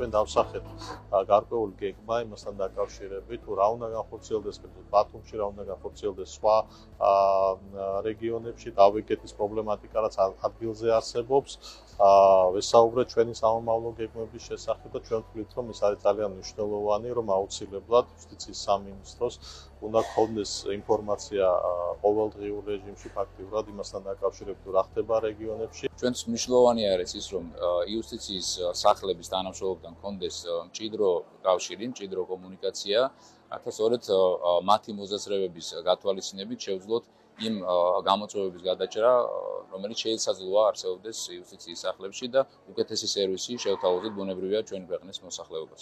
ჩვენ დავსახეთ გარკვეული გეგმა იმასთან დაკავშირებით, თუ რა უნდა განხორციელდეს ბათუმში, რა უნდა განხორციელდეს სხვა რეგიონებში, დავიკეთის პრობლემატიკა რაც ადგილზე არსებობს. ვესაუბრეთ ჩვენი სამომავლო გეგმების შესახებ და ჩვენ ვთვლით, რომ ის არის ძალიან მნიშვნელოვანი, რომ აუცილებლად იუსტიციის სამინისტროს უნდა გქონდეს ინფორმაცია ყოველდღიურ რეჟიმში ფაქტიურად იმასთან დაკავშირებით, რა ხდება რეგიონებში. ჩვენც მნიშვნელოვანი არის ის, რომ იუსტიციის სახლების თანამშრომლობთან გქონდეს მჭიდრო კავშირი, მჭიდრო კომუნიკაცია, რათა სწორედ მათი მოსაზრებების გათვალისწინებით შევძლოთ იმ გამოწვევების გადაჭრა, რომელიც შეიძლება არსებობდეს იუსტიციის სახლებში და უკეთესი სერვისი შევთავაზოთ ბუნებრივია ჩვენ ქვეყნის მოსახლეობას.